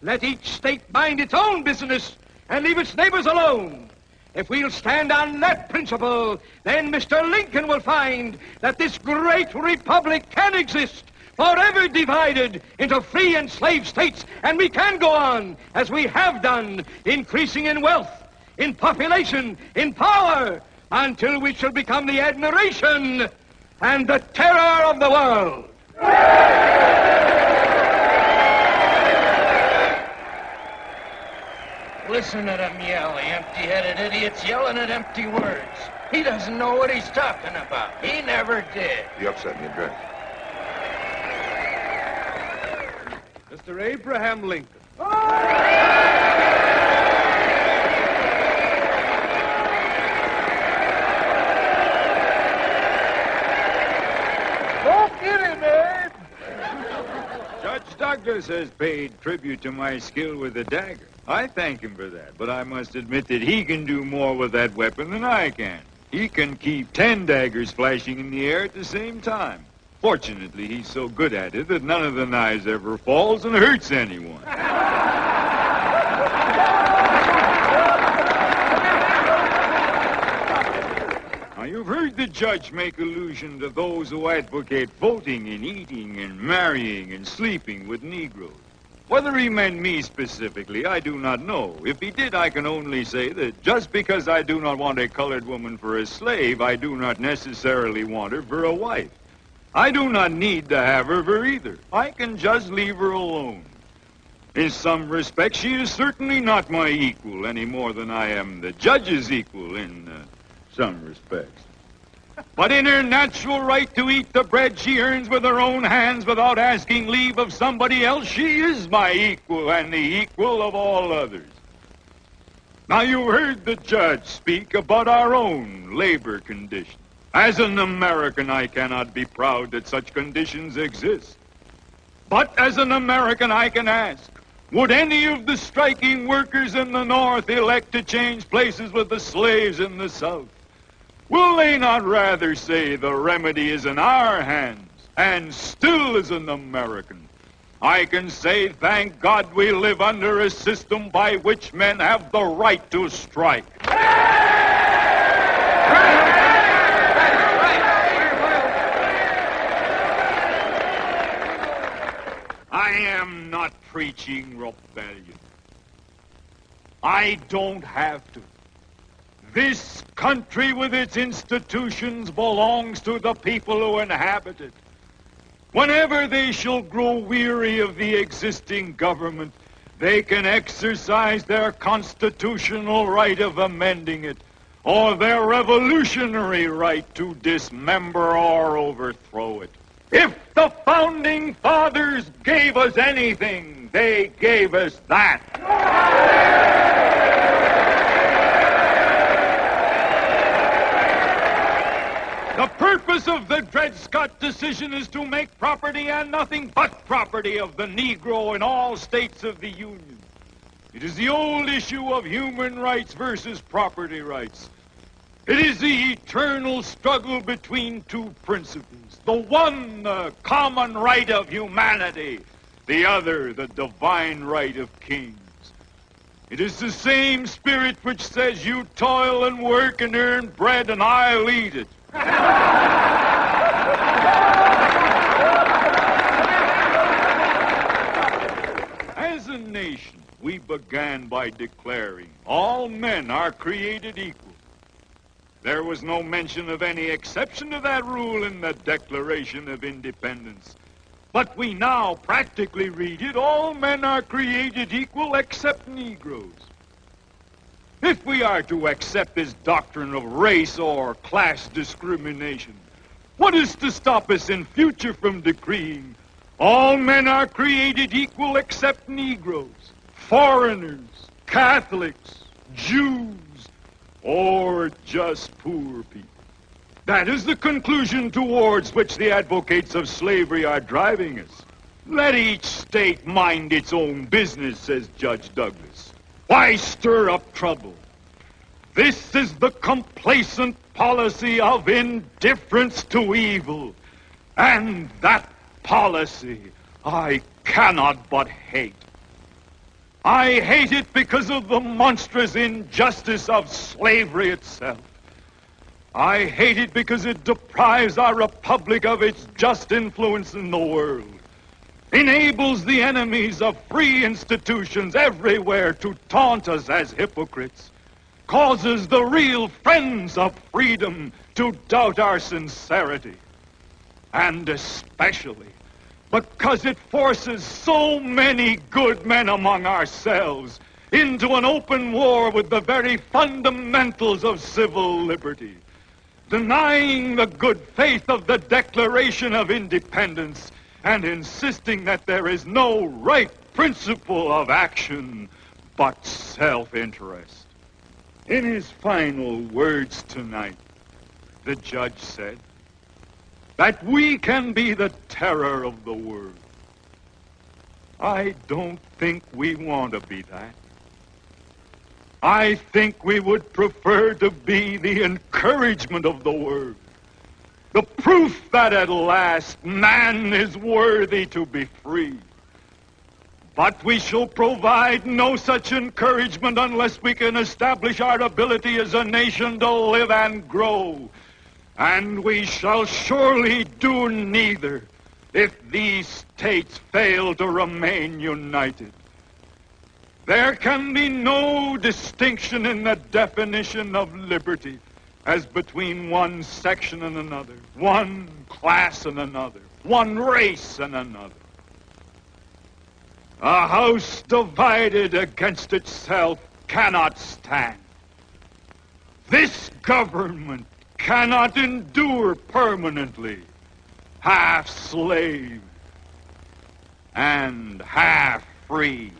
Let each state mind its own business and leave its neighbors alone. If we'll stand on that principle, then Mr. Lincoln will find that this great republic can exist, forever divided into free and slave states, and we can go on, as we have done, increasing in wealth, in population, in power, until we shall become the admiration and the terror of the world. Listen to them yell, the empty-headed idiot's yelling at empty words. He doesn't know what he's talking about. He never did. You upset me, drink. Mr. Abraham Lincoln. Don't get him, Abe. Judge Douglas has paid tribute to my skill with the dagger. I thank him for that, but I must admit that he can do more with that weapon than I can. He can keep 10 daggers flashing in the air at the same time. Fortunately, he's so good at it that none of the knives ever falls and hurts anyone. Now, you've heard the judge make allusion to those who advocate voting and eating and marrying and sleeping with Negroes. Whether he meant me specifically, I do not know. If he did, I can only say that just because I do not want a colored woman for a slave, I do not necessarily want her for a wife. I do not need to have her for either. I can just leave her alone. In some respects, she is certainly not my equal any more than I am the judge's equal in some respects. But in her natural right to eat the bread she earns with her own hands without asking leave of somebody else, she is my equal and the equal of all others. Now, you heard the judge speak about our own labor conditions. As an American, I cannot be proud that such conditions exist. But as an American, I can ask, would any of the striking workers in the North elect to change places with the slaves in the South? Will they not rather say the remedy is in our hands? And still, as an American, I can say, thank God we live under a system by which men have the right to strike. I am not preaching rebellion. I don't have to. This country with its institutions belongs to the people who inhabit it. Whenever they shall grow weary of the existing government, they can exercise their constitutional right of amending it, or their revolutionary right to dismember or overthrow it. If the Founding Fathers gave us anything, they gave us that. The purpose of the Dred Scott decision is to make property and nothing but property of the Negro in all states of the Union. It is the old issue of human rights versus property rights. It is the eternal struggle between two principles. The one, the common right of humanity. The other, the divine right of kings. It is the same spirit which says you toil and work and earn bread and I'll eat it. As a nation, we began by declaring all men are created equal. There was no mention of any exception to that rule in the Declaration of Independence. But we now practically read it, all men are created equal except Negroes. If we are to accept this doctrine of race or class discrimination, what is to stop us in future from decreeing all men are created equal except Negroes, foreigners, Catholics, Jews, or just poor people? That is the conclusion towards which the advocates of slavery are driving us. Let each state mind its own business, says Judge Douglas. Why stir up trouble? This is the complacent policy of indifference to evil. And that policy I cannot but hate. I hate it because of the monstrous injustice of slavery itself. I hate it because it deprives our republic of its just influence in the world, enables the enemies of free institutions everywhere to taunt us as hypocrites, causes the real friends of freedom to doubt our sincerity, and especially because it forces so many good men among ourselves into an open war with the very fundamentals of civil liberty, denying the good faith of the Declaration of Independence and insisting that there is no right principle of action but self-interest. In his final words tonight, the judge said that we can be the terror of the world. I don't think we want to be that. I think we would prefer to be the encouragement of the world, the proof that at last man is worthy to be free. But we shall provide no such encouragement unless we can establish our ability as a nation to live and grow. And we shall surely do neither if these states fail to remain united. There can be no distinction in the definition of liberty as between one section and another, one class and another, one race and another. A house divided against itself cannot stand. This government cannot endure permanently, half slave and half free.